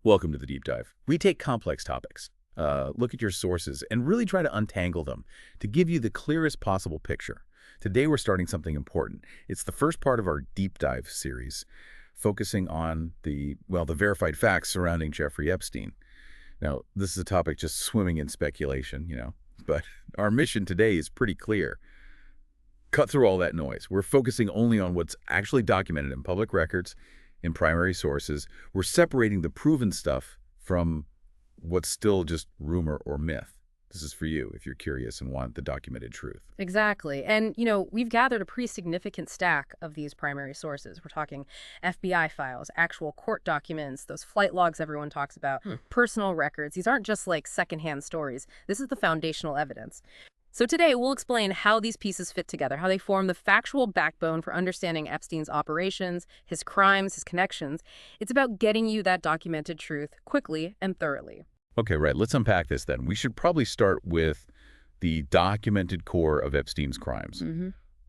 Welcome to the Deep Dive. We take complex topics, look at your sources, and really try to untangle them to give you the clearest possible picture. Today we're starting something important. It's the first part of our Deep Dive series, focusing on the verified facts surrounding Jeffrey Epstein. Now, this is a topic just swimming in speculation, but our mission today is pretty clear. Cut through all that noise. We're focusing only on what's actually documented in public records, in primary sources. We're separating the proven stuff from what's still just rumor or myth. This is for you if you're curious and want the documented truth. Exactly. And, we've gathered a pretty significant stack of these primary sources. We're talking FBI files, actual court documents, those flight logs everyone talks about, personal records. These aren't just like secondhand stories. This is the foundational evidence. So today, we'll explain how these pieces fit together, how they form the factual backbone for understanding Epstein's operations, his crimes, his connections. It's about getting you that documented truth quickly and thoroughly. Okay, right. Let's unpack this then. We should probably start with the documented core of Epstein's crimes.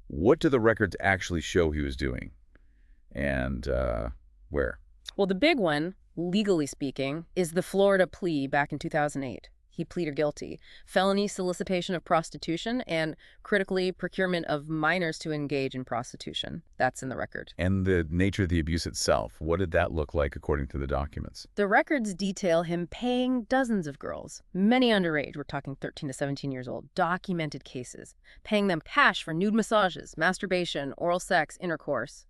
What do the records actually show he was doing? And where? Well, the big one, legally speaking, is the Florida plea back in 2008. He pleaded guilty. Felony solicitation of prostitution and, critically, procurement of minors to engage in prostitution. That's in the record. And the nature of the abuse itself, what did that look like according to the documents? The records detail him paying dozens of girls, many underage, we're talking 13 to 17 years old, documented cases, paying them cash for nude massages, masturbation, oral sex, intercourse,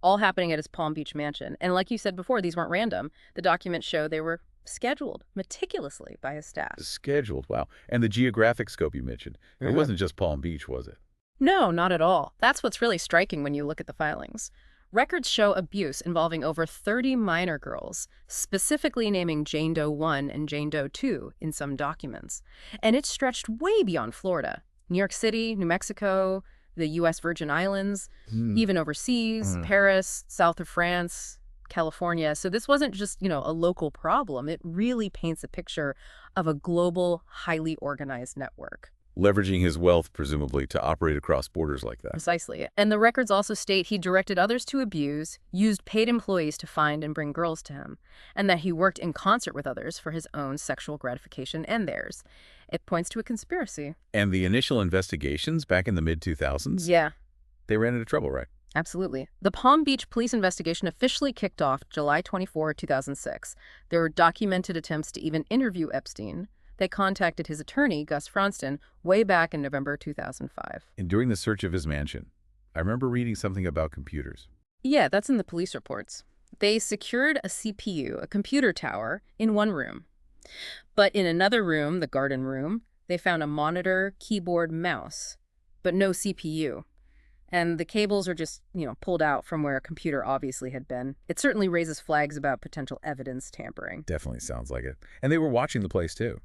all happening at his Palm Beach mansion. And like you said before, these weren't random. The documents show they were scheduled meticulously by his staff. Scheduled, wow. And the geographic scope you mentioned, it wasn't just Palm Beach, was it? No, not at all. That's what's really striking when you look at the filings. Records show abuse involving over 30 minor girls, specifically naming Jane Doe 1 and Jane Doe 2 in some documents. And it stretched way beyond Florida. New York City, New Mexico, the U.S. Virgin Islands, even overseas, Paris, south of France, California. So this wasn't just, a local problem. It really paints a picture of a global, highly organized network. Leveraging his wealth, presumably, to operate across borders like that. Precisely. And the records also state he directed others to abuse, used paid employees to find and bring girls to him, and that he worked in concert with others for his own sexual gratification and theirs. It points to a conspiracy. And the initial investigations back in the mid-2000s? Yeah. They ran into trouble, right? Absolutely. The Palm Beach police investigation officially kicked off July 24, 2006. There were documented attempts to even interview Epstein. They contacted his attorney, Gus Fronston, way back in November 2005. And during the search of his mansion, I remember reading something about computers. Yeah, that's in the police reports. They secured a CPU, a computer tower, in one room. But in another room, the garden room, they found a monitor, keyboard, mouse, but no CPU. And the cables are just, pulled out from where a computer obviously had been. It certainly raises flags about potential evidence tampering. Definitely sounds like it. And they were watching the place, too.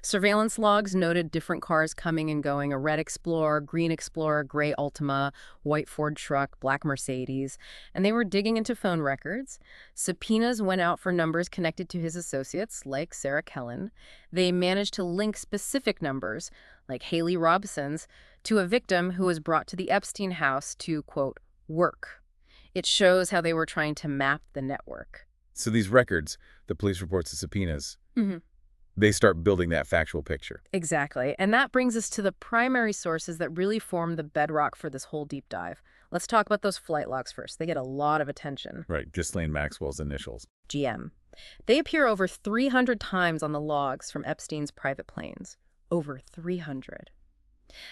Surveillance logs noted different cars coming and going, a red Explorer, green Explorer, gray Altima, white Ford truck, black Mercedes. And they were digging into phone records. Subpoenas went out for numbers connected to his associates, like Sarah Kellen. They managed to link specific numbers, like Haley Robson's, to a victim who was brought to the Epstein house to, quote, work. It shows how they were trying to map the network. So these records, the police reports, the subpoenas, they start building that factual picture. Exactly. And that brings us to the primary sources that really form the bedrock for this whole deep dive. Let's talk about those flight logs first. They get a lot of attention. Right, Ghislaine Maxwell's initials. GM. They appear over 300 times on the logs from Epstein's private planes. Over 300.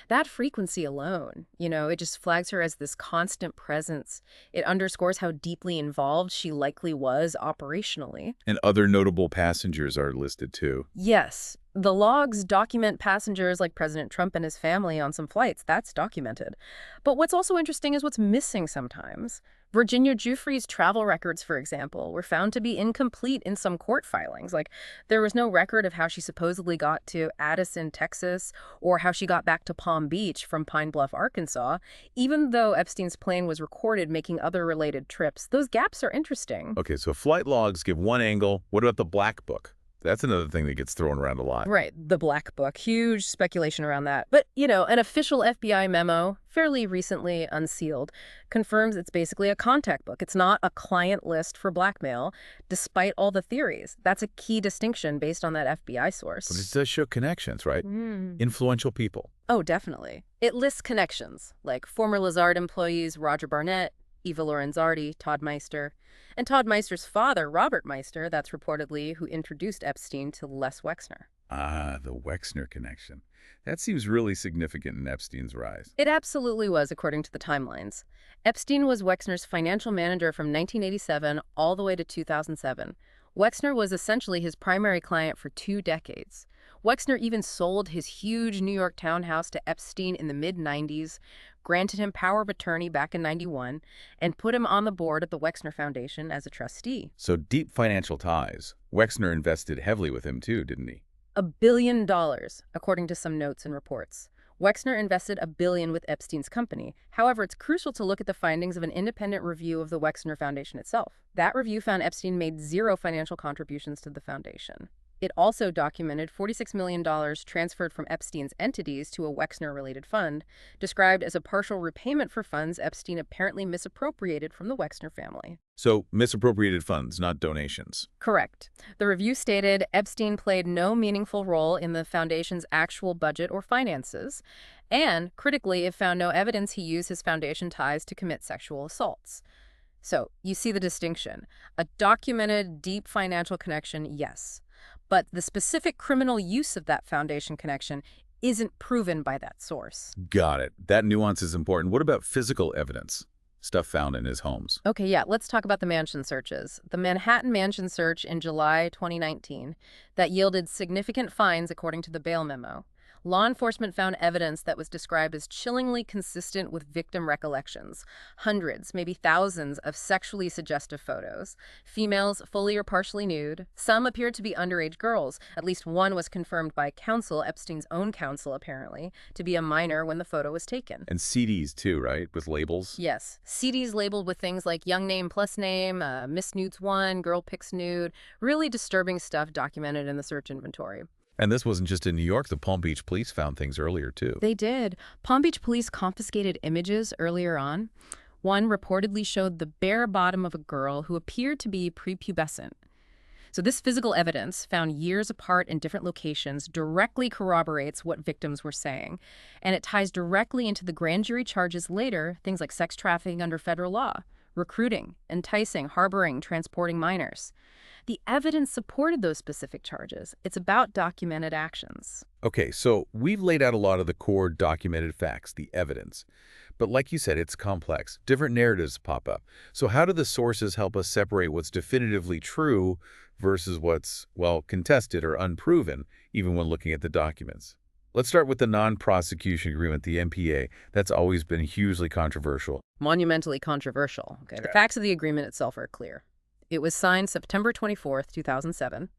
That frequency alone, it just flags her as this constant presence. It underscores how deeply involved she likely was operationally. And other notable passengers are listed too. Yes. The logs document passengers like President Trump and his family on some flights. That's documented. But what's also interesting is what's missing sometimes. Virginia Giuffre's travel records, for example, were found to be incomplete in some court filings. Like, there was no record of how she supposedly got to Addison, Texas, or how she got back to Palm Beach from Pine Bluff, Arkansas. Even though Epstein's plane was recorded making other related trips, those gaps are interesting. Okay, so flight logs give one angle. What about the Black Book? That's another thing that gets thrown around a lot. Right, the Black Book. Huge speculation around that. But, an official FBI memo, fairly recently unsealed, confirms it's basically a contact book. It's not a client list for blackmail, despite all the theories. That's a key distinction based on that FBI source. But it does show connections, right? Influential people. Oh, definitely. It lists connections, like former Lazard employees Roger Barnett, Eva Lorenzardi, Todd Meister, and Todd Meister's father, Robert Meister, that's reportedly who introduced Epstein to Les Wexner. Ah, the Wexner connection. That seems really significant in Epstein's rise. It absolutely was, according to the timelines. Epstein was Wexner's financial manager from 1987 all the way to 2007. Wexner was essentially his primary client for 2 decades. Wexner even sold his huge New York townhouse to Epstein in the mid-90s, granted him power of attorney back in 91, and put him on the board at the Wexner Foundation as a trustee. So deep financial ties. Wexner invested heavily with him too, didn't he? $1 billion, according to some notes and reports. Wexner invested $1 billion with Epstein's company. However, it's crucial to look at the findings of an independent review of the Wexner Foundation itself. That review found Epstein made 0 financial contributions to the foundation. It also documented $46 million transferred from Epstein's entities to a Wexner-related fund, described as a partial repayment for funds Epstein apparently misappropriated from the Wexner family. So misappropriated funds, not donations. Correct. The review stated Epstein played no meaningful role in the foundation's actual budget or finances, and, critically, it found no evidence he used his foundation ties to commit sexual assaults. So, you see the distinction. A documented, deep financial connection, yes. But the specific criminal use of that foundation connection isn't proven by that source. Got it. That nuance is important. What about physical evidence? Stuff found in his homes. Okay, yeah, let's talk about the mansion searches. The Manhattan mansion search in July 2019 that yielded significant finds according to the bail memo. Law enforcement found evidence that was described as chillingly consistent with victim recollections. Hundreds, maybe thousands, of sexually suggestive photos. Females fully or partially nude. Some appeared to be underage girls. At least one was confirmed by counsel, Epstein's own counsel apparently, to be a minor when the photo was taken. And CDs too, right? With labels? Yes. CDs labeled with things like young name plus name, Miss Nudes 1, girl pics nude. Really disturbing stuff documented in the search inventory. And this wasn't just in New York. The Palm Beach police found things earlier, too. They did. Palm Beach police confiscated images earlier on. One reportedly showed the bare bottom of a girl who appeared to be prepubescent. So this physical evidence, found years apart in different locations, directly corroborates what victims were saying. And it ties directly into the grand jury charges later, things like sex trafficking under federal law, recruiting, enticing, harboring, transporting minors. The evidence supported those specific charges. It's about documented actions. Okay, so we've laid out a lot of the core documented facts, the evidence. But like you said, it's complex. Different narratives pop up. So how do the sources help us separate what's definitively true versus what's, well, contested or unproven, even when looking at the documents? Let's start with the non-prosecution agreement, the NPA. That's always been hugely controversial. Monumentally controversial. Okay, the facts of the agreement itself are clear. It was signed September 24th, 2007,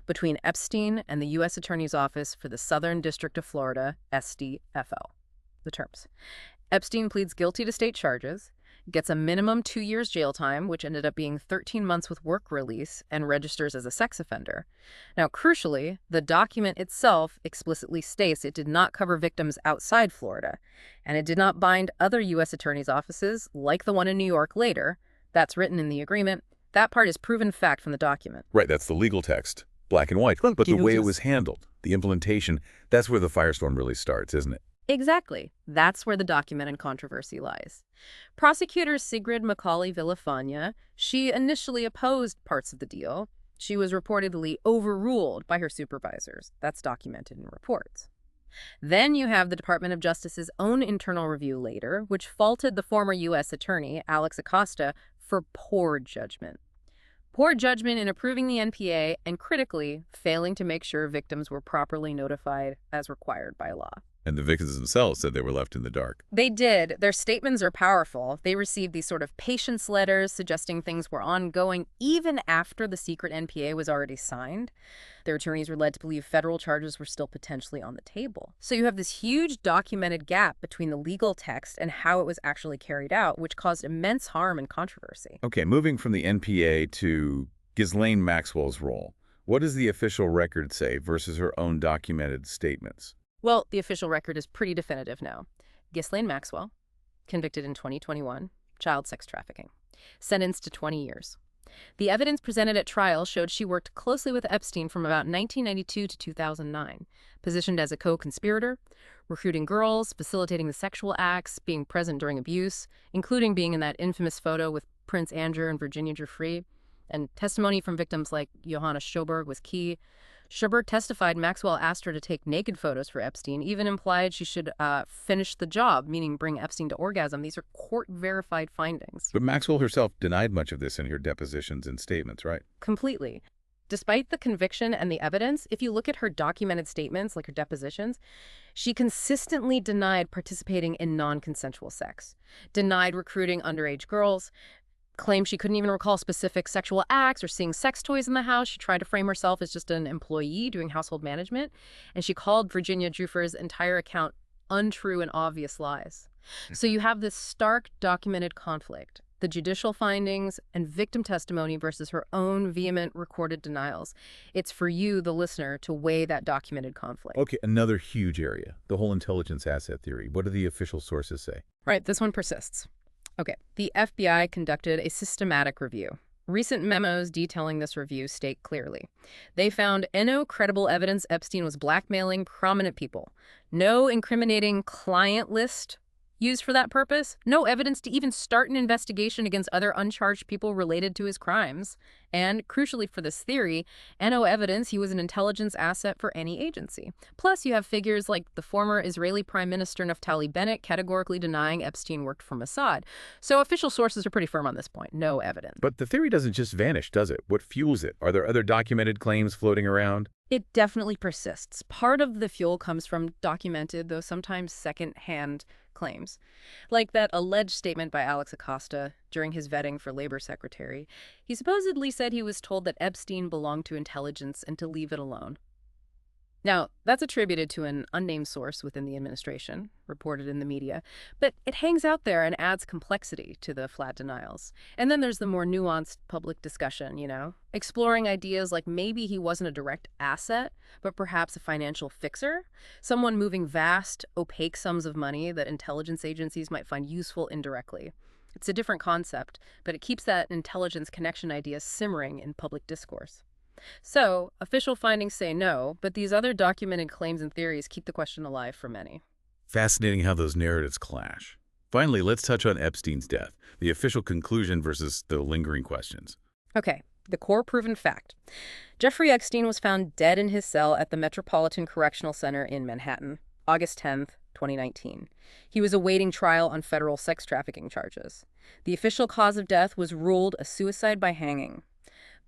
between Epstein and the U.S. Attorney's Office for the Southern District of Florida, SDFL. The terms. Epstein pleads guilty to state charges, gets a minimum 2 years jail time, which ended up being 13 months with work release, and registers as a sex offender. Now, crucially, the document itself explicitly states it did not cover victims outside Florida, and it did not bind other U.S. attorneys' offices, like the one in New York later. That's written in the agreement. That part is proven fact from the document. Right, that's the legal text, black and white. But the way it was handled, the implementation, that's where the firestorm really starts, isn't it? Exactly. That's where the documented controversy lies. Prosecutor Sigrid Macaulay Villafana, she initially opposed parts of the deal. She was reportedly overruled by her supervisors. That's documented in reports. Then you have the Department of Justice's own internal review later, which faulted the former U.S. attorney, Alex Acosta, for poor judgment. Poor judgment in approving the NPA and, critically, failing to make sure victims were properly notified as required by law. And the victims themselves said they were left in the dark. They did. Their statements are powerful. They received these sort of patience letters suggesting things were ongoing even after the secret NPA was already signed. Their attorneys were led to believe federal charges were still potentially on the table. So you have this huge documented gap between the legal text and how it was actually carried out, which caused immense harm and controversy. Okay, moving from the NPA to Ghislaine Maxwell's role. What does the official record say versus her own documented statements? Well, the official record is pretty definitive now. Ghislaine Maxwell, convicted in 2021, child sex trafficking, sentenced to 20 years. The evidence presented at trial showed she worked closely with Epstein from about 1992 to 2009, positioned as a co-conspirator, recruiting girls, facilitating the sexual acts, being present during abuse, including being in that infamous photo with Prince Andrew and Virginia Giuffre. And testimony from victims like Johanna Sjoberg was key. Sjoberg testified Maxwell asked her to take naked photos for Epstein, even implied she should finish the job, meaning bring Epstein to orgasm. These are court-verified findings. But Maxwell herself denied much of this in her depositions and statements, right? Completely. Despite the conviction and the evidence, if you look at her documented statements, like her depositions, she consistently denied participating in non-consensual sex, denied recruiting underage girls, claimed she couldn't even recall specific sexual acts or seeing sex toys in the house. She tried to frame herself as just an employee doing household management, and she called Virginia Giuffre's entire account untrue and obvious lies. So you have this stark documented conflict, the judicial findings and victim testimony versus her own vehement recorded denials. It's for you, the listener, to weigh that documented conflict. Okay, another huge area, the whole intelligence asset theory. What do the official sources say? Right, this one persists. Okay, the FBI conducted a systematic review. Recent memos detailing this review state clearly. They found no credible evidence Epstein was blackmailing prominent people, no incriminating client list used for that purpose, no evidence to even start an investigation against other uncharged people related to his crimes, and, crucially for this theory, no evidence he was an intelligence asset for any agency. Plus, you have figures like the former Israeli Prime Minister Naftali Bennett categorically denying Epstein worked for Mossad. So official sources are pretty firm on this point. No evidence. But the theory doesn't just vanish, does it? What fuels it? Are there other documented claims floating around? It definitely persists. Part of the fuel comes from documented, though sometimes second-hand claims, like that alleged statement by Alex Acosta during his vetting for labor secretary. He supposedly said he was told that Epstein belonged to intelligence and to leave it alone. Now, that's attributed to an unnamed source within the administration, reported in the media, but it hangs out there and adds complexity to the flat denials. And then there's the more nuanced public discussion, exploring ideas like maybe he wasn't a direct asset, but perhaps a financial fixer, someone moving vast, opaque sums of money that intelligence agencies might find useful indirectly. It's a different concept, but it keeps that intelligence connection idea simmering in public discourse. So, official findings say no, but these other documented claims and theories keep the question alive for many. Fascinating how those narratives clash. Finally, let's touch on Epstein's death, the official conclusion versus the lingering questions. Okay, the core proven fact. Jeffrey Epstein was found dead in his cell at the Metropolitan Correctional Center in Manhattan, August 10th, 2019. He was awaiting trial on federal sex trafficking charges. The official cause of death was ruled a suicide by hanging.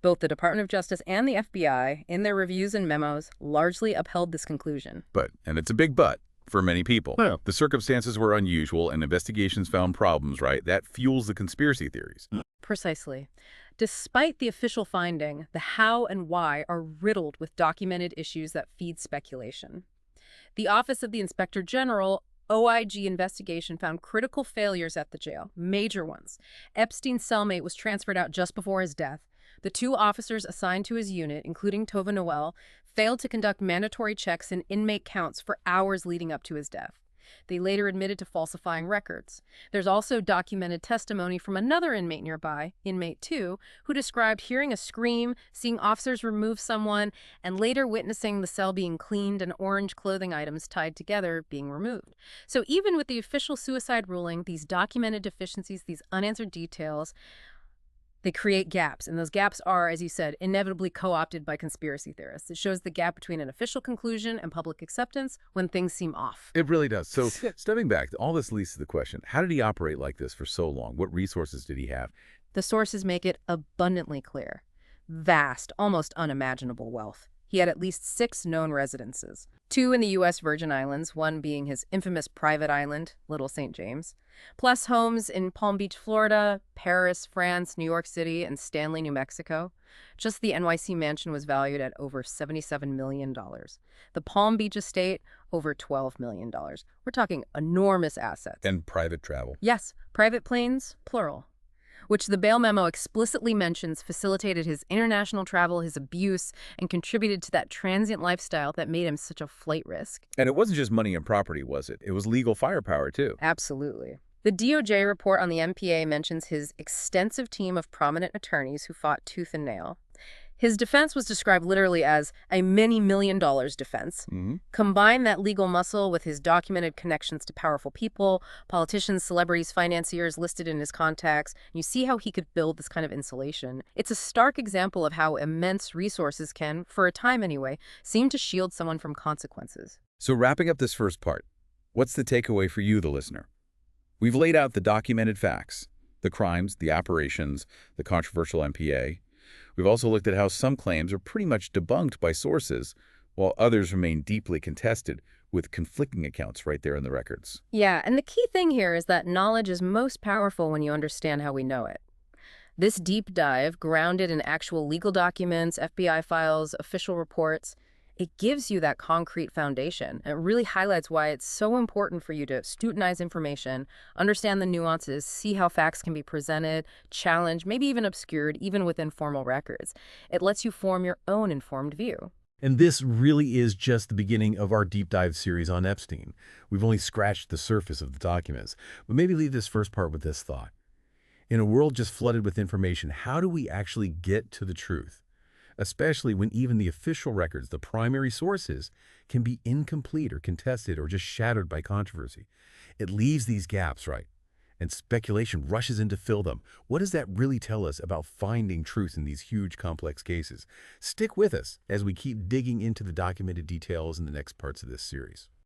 Both the Department of Justice and the FBI, in their reviews and memos, largely upheld this conclusion. But, and it's a big but, for many people. Yeah. The circumstances were unusual and investigations found problems, right? That fuels the conspiracy theories. Precisely. Despite the official finding, the how and why are riddled with documented issues that feed speculation. The Office of the Inspector General OIG investigation found critical failures at the jail, major ones. Epstein's cellmate was transferred out just before his death. The two officers assigned to his unit, including Tova Noel, failed to conduct mandatory checks and inmate counts for hours leading up to his death. They later admitted to falsifying records. There's also documented testimony from another inmate nearby, inmate 2, who described hearing a scream, seeing officers remove someone, and later witnessing the cell being cleaned and orange clothing items tied together being removed. So even with the official suicide ruling, these documented deficiencies, these unanswered details, they create gaps, and those gaps are, as you said, inevitably co-opted by conspiracy theorists. It shows the gap between an official conclusion and public acceptance when things seem off. It really does. So, stepping back, all this leads to the question, how did he operate like this for so long? What resources did he have? The sources make it abundantly clear. Vast, almost unimaginable wealth. He had at least 6 known residences. 2 in the U.S. Virgin Islands, one being his infamous private island, Little St. James, plus homes in Palm Beach, Florida, Paris, France, New York City, and Stanley, New Mexico. Just the NYC mansion was valued at over $77 million. The Palm Beach estate, over $12 million. We're talking enormous assets. And private travel. Yes, private planes, plural. which the bail memo explicitly mentions facilitated his international travel, his abuse, and contributed to that transient lifestyle that made him such a flight risk. And it wasn't just money and property, was it? It was legal firepower, too. Absolutely. The DOJ report on the MPA mentions his extensive team of prominent attorneys who fought tooth and nail. His defense was described literally as a many million dollars defense. Combine that legal muscle with his documented connections to powerful people, politicians, celebrities, financiers listed in his contacts, and you see how he could build this kind of insulation. It's a stark example of how immense resources can, for a time anyway, seem to shield someone from consequences. So wrapping up this first part, what's the takeaway for you, the listener? We've laid out the documented facts, the crimes, the operations, the controversial MPA. We've also looked at how some claims are pretty much debunked by sources, while others remain deeply contested, with conflicting accounts right there in the records. Yeah, and the key thing here is that knowledge is most powerful when you understand how we know it. This deep dive, grounded in actual legal documents, FBI files, official reports, it gives you that concrete foundation. It really highlights why it's so important for you to scrutinize information, understand the nuances, see how facts can be presented, challenged, maybe even obscured, even within formal records. It lets you form your own informed view. And this really is just the beginning of our deep dive series on Epstein. We've only scratched the surface of the documents, but maybe leave this first part with this thought. In a world just flooded with information, how do we actually get to the truth? Especially when even the official records, the primary sources, can be incomplete or contested or just shadowed by controversy. It leaves these gaps, right? And speculation rushes in to fill them. What does that really tell us about finding truth in these huge, complex cases? Stick with us as we keep digging into the documented details in the next parts of this series.